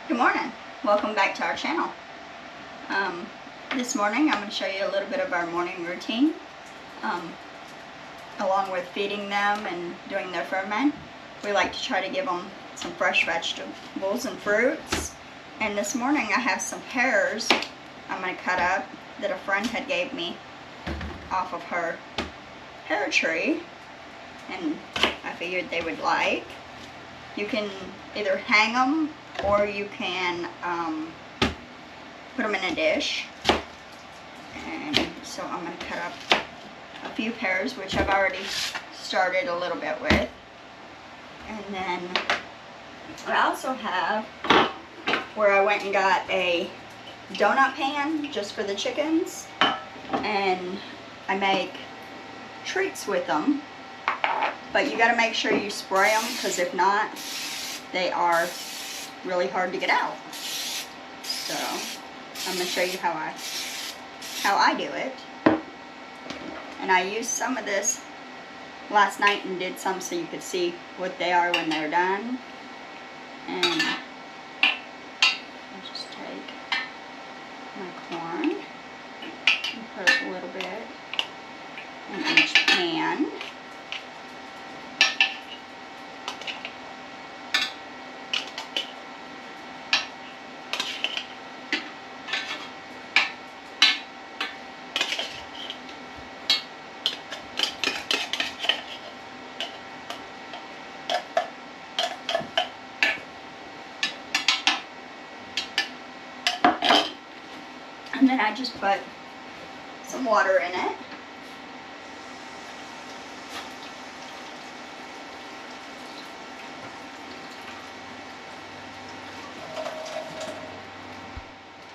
Good morning. Welcome back to our channel. This morning I'm going to show you a little bit of our morning routine, along with feeding them and doing their ferment. We like to try to give them some fresh vegetables and fruits. And this morning I have some pears I'm going to cut up that a friend had gave me off of her pear tree, and I figured they would like. You can either hang them or you can put them in a dish. And so I'm going to cut up a few pears, which I've already started a little bit with. And then I also have where I went and got a donut pan just for the chickens, and I make treats with them. But you got to make sure you spray them, because if not, they are really hard to get out. So I'm going to show you how I do it. And I used some of this last night and did some so you could see what they are when they're done. And I'll just take my corn and put a little bit in each pan. And then I just put some water in it.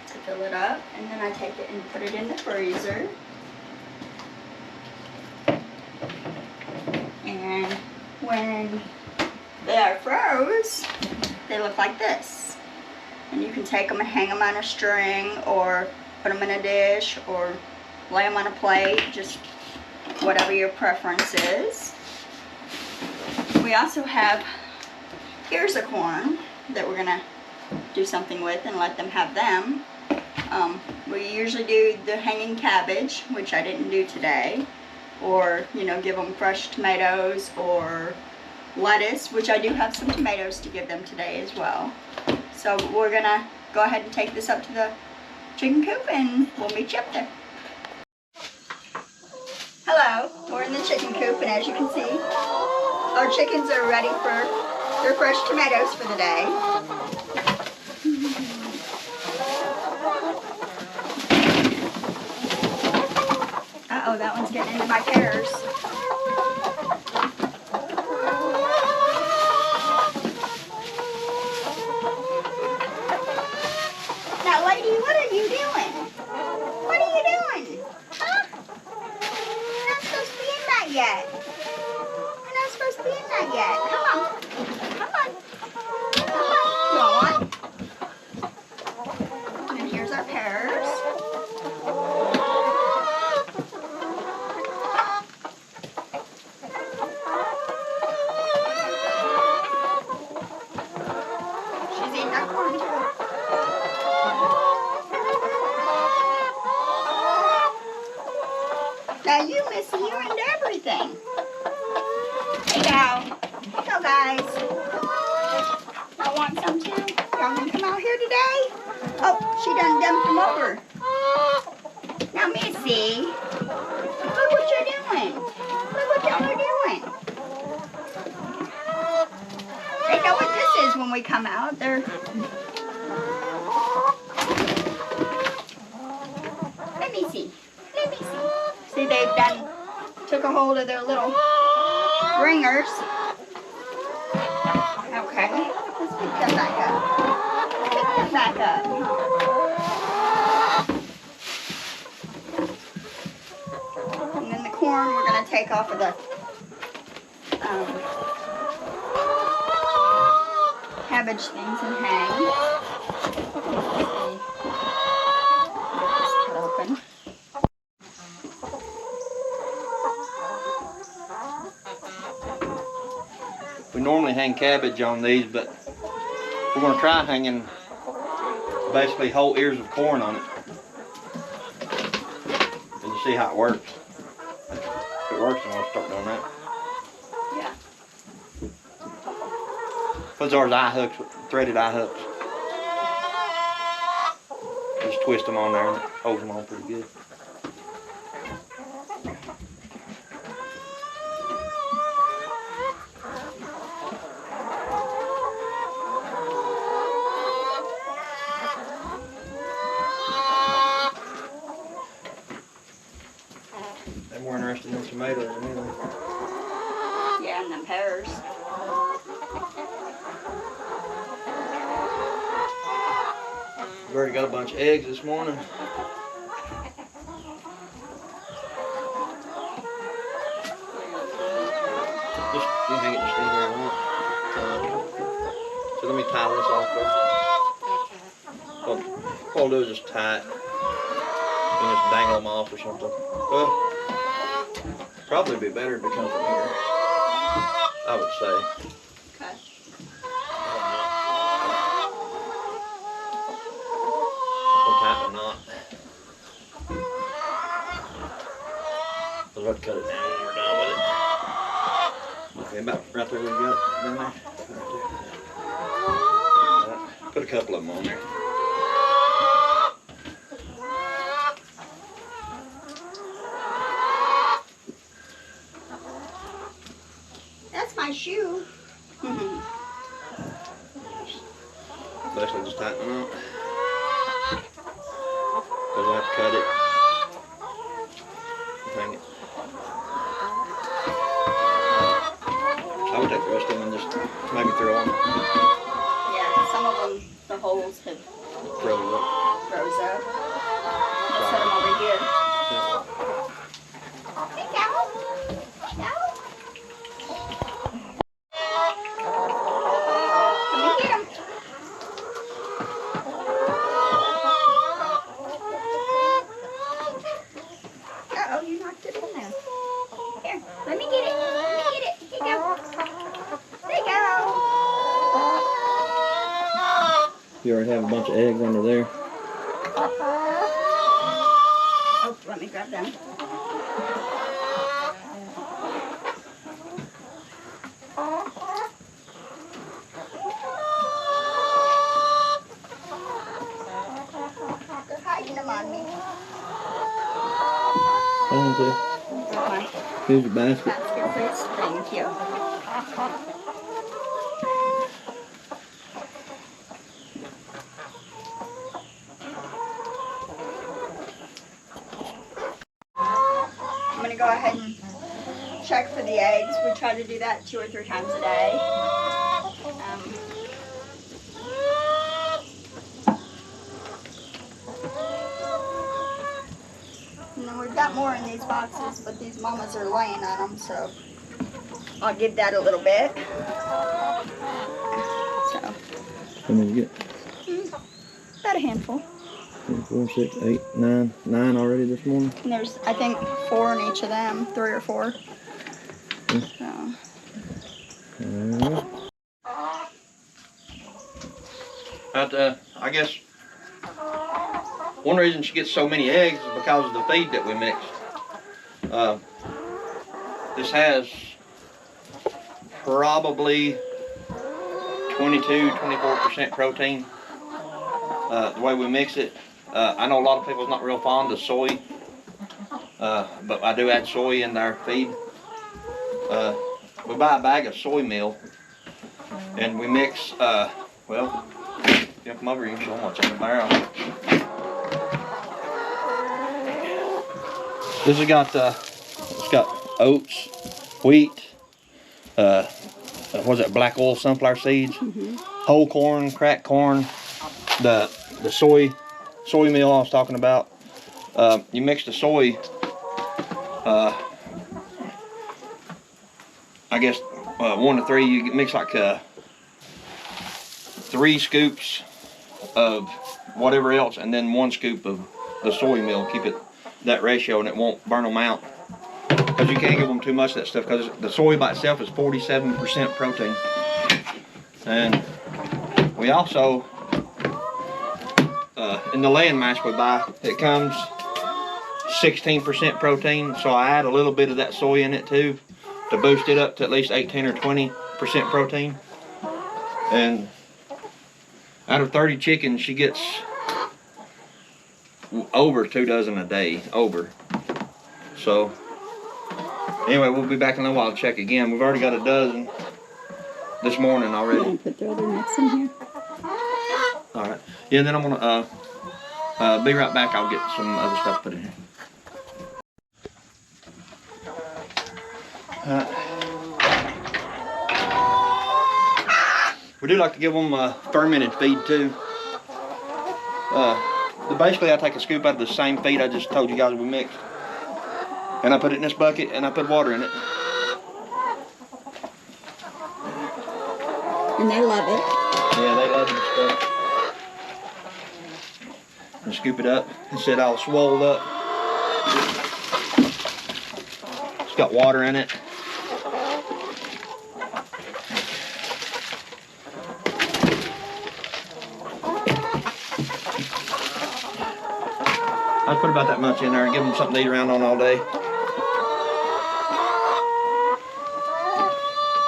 To fill it up, and then I take it and put it in the freezer. And when they are froze, they look like this. And you can take them and hang them on a string, or put them in a dish, or lay them on a plate, just whatever your preference is. We also have ears of corn that we're gonna do something with and let them have them. We usually do the hanging cabbage, which I didn't do today, or give them fresh tomatoes or lettuce, which I do have some tomatoes to give them today as well. So we're gonna go ahead and take this up to the chicken coop, and we'll meet you up there. Hello, we're in the chicken coop, and as you can see, our chickens are ready for their fresh tomatoes for the day. Uh-oh, that one's getting into my pears. Now, lady, what are you doing? What are you doing? Huh? You're not supposed to be in that yet. You're not supposed to be in that yet. Come on. Come on. Come on. And here's our pears. She's eating our corn too. Now you, Missy, you're into everything. Hey, go. Hey, go, guys. Y'all want some too? Y'all gonna come out here today? Oh, she done dumped them over. Now, Missy, look what you're doing. Look what y'all are doing. They know what this is when we come out. They're... Let me see. Let me see. See, they've took a hold of their little ringers. Okay, let's pick them back up. Pick them back up. And then the corn we're going to take off of the cabbage things and hang. Get this cut open. We normally hang cabbage on these, but we're going to try hanging basically whole ears of corn on it. And you see how it works. If it works, then we'll start doing that. Yeah. Those are eye hooks, threaded eye hooks. Just twist them on there and it holds them on pretty good. They're more interested in tomatoes than anything. Yeah, and them pears. We've already got a bunch of eggs this morning. Just, you hang it just anywhere you want. So let me tie this off first. What I'll do is just tie it. And just dangle them off or something. Well, probably be better if it comes from here. I would say. Okay. I'm tighten a knot. I'll have to cut it down when we're done with it. Okay, about right there we got it down there. Right. Put a couple of them on there. That's my shoe. Basically just tighten them up. Because we'll have to cut it. Hang it. I would take the rest of them and just maybe throw them. Yeah, some of them, the holes have Throw it up. froze up. I'll set them over here. Hey, cow. Cow. Let me get 'em. Uh-oh, you knocked it in there. Here, let me get it. Let me get it. Here you go. There you go. You already have a bunch of eggs under there. Oh, let me grab them. They're hiding them on me. Hold on, My here's your basket. basket, please. Thank you. I'm gonna go ahead and check for the eggs. We try to do that 2 or 3 times a day. And then we've got more in these boxes, but these mamas are laying on them, so I'll give that a little bit. So, How many you get? about a handful. 4, 6, 8, 9. 9 already this morning. And there's, I think, 4 in each of them, 3 or 4. So, I guess one reason she gets so many eggs is because of the feed that we mix. This has probably 22-24% protein. The way we mix it. I know a lot of people's not real fond of soy, but I do add soy in our feed. We buy a bag of soy meal, and we mix, well, you come over here and show them what's in the barrel. This has got, it's got oats, wheat, what's that, black oil sunflower seeds, whole corn, cracked corn, the soy meal I was talking about. You mix the soy, I guess 1 to 3. You mix like 3 scoops of whatever else, and then 1 scoop of the soy meal. Keep it that ratio, and it won't burn them out. Because you can't give them too much of that stuff. Because the soy by itself is 47% protein, and we also in the land mash we buy, it comes 16% protein, so I add a little bit of that soy in it too to boost it up to at least 18 or 20% protein. And out of 30 chickens, she gets over 2 dozen a day, over. So anyway, we'll be back in a little while to check again. We've already got a dozen this morning already. You want to put the other nuts in here? All right. Yeah, and then I'm gonna be right back. I'll get some other stuff put in here. We do like to give them a fermented feed too. Basically, I take a scoop out of the same feed I just told you guys we mixed, and I put it in this bucket, and I put water in it. And they love it. Yeah, they love this stuff. And scoop it up. It's all swelled up. It's got water in it. I'd put about that much in there and give them something to eat around on all day.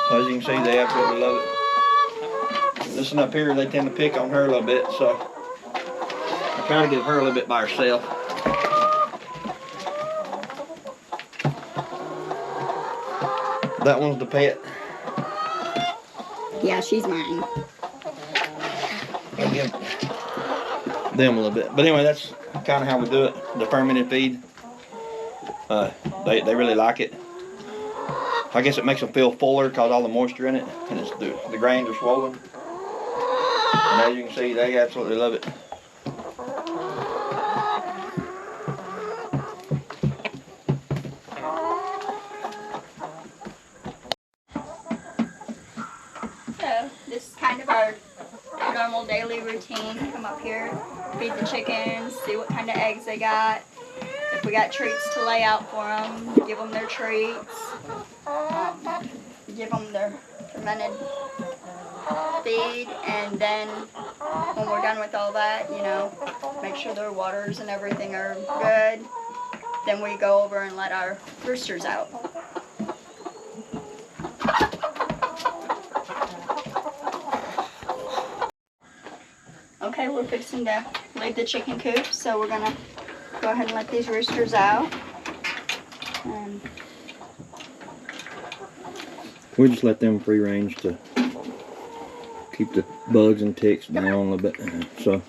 So as you can see, they absolutely love it. This one up here, they tend to pick on her a little bit, so I try to give her a little bit by herself. That one's the pet. Yeah, she's mine. I'll give them a little bit. But anyway, that's kind of how we do it, the fermented feed. They really like it. I guess it makes them feel fuller because all the moisture in it, and it's the grains are swollen. And as you can see, they absolutely love it. So this is kind of our normal daily routine. Come up here, feed the chickens, see what kind of eggs they got. If we got treats to lay out for them, give them their treats. Give them their fermented feed, and then when we're done with all that, you know, make sure their waters and everything are good. Then we go over and let our roosters out. Okay, we're fixing to leave the chicken coop, so we're gonna go ahead and let these roosters out. We just let them free range to keep the bugs and ticks down a little bit. So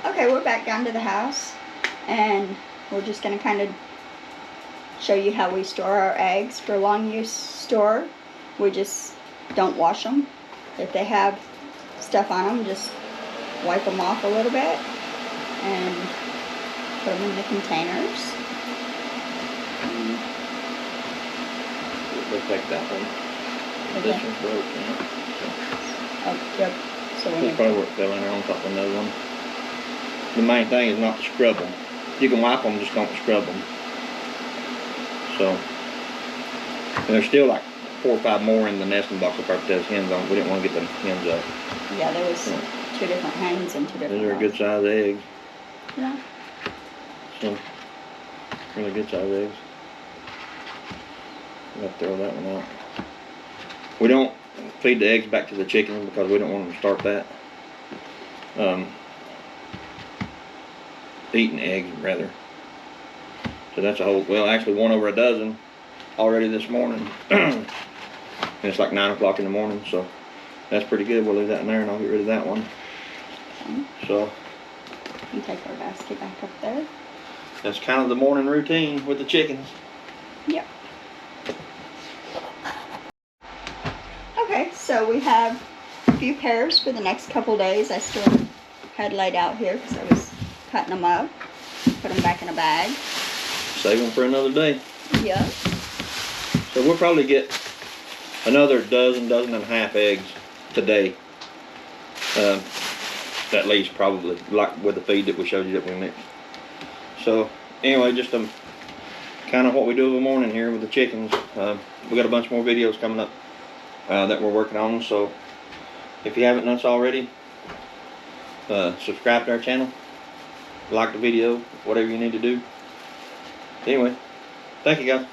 okay, we're back down to the house, and we're just gonna kind of show you how we store our eggs. For long use store, we just don't wash them. If they have stuff on them, just wipe them off a little bit and put them in the containers. We'll take that one. This one's broke, yeah. Oh, yep. So we probably work fell in there on top of another one. The main thing is not to scrub them. You can wipe them, just don't scrub them. So, and there's still like 4 or 5 more in the nesting box if our has hens on. We didn't want to get the hens up. Yeah, there was 2 different hens and 2 different. Those are good size eggs. Yeah. So, really good size eggs. I'll throw that one out. We don't feed the eggs back to the chickens because we don't want them to start that. Eating eggs rather. So that's a whole, well, actually 1 over a dozen already this morning. And it's like 9 o'clock in the morning, so that's pretty good. We'll leave that in there and I'll get rid of that one. Okay. So you take our basket back up there. That's kind of the morning routine with the chickens. Yep. Okay, so we have a few pairs for the next couple days. I still had laid out here because I was cutting them up. Put them back in a bag. Save them for another day. Yeah. So we'll probably get another dozen and a half eggs today. at least, probably, like with the feed that we showed you that we mixed. So anyway, just kind of what we do in the morning here with the chickens. We got a bunch more videos coming up that we're working on, so if you haven't done so already, subscribe to our channel, like the video, whatever you need to do. Anyway, thank you guys.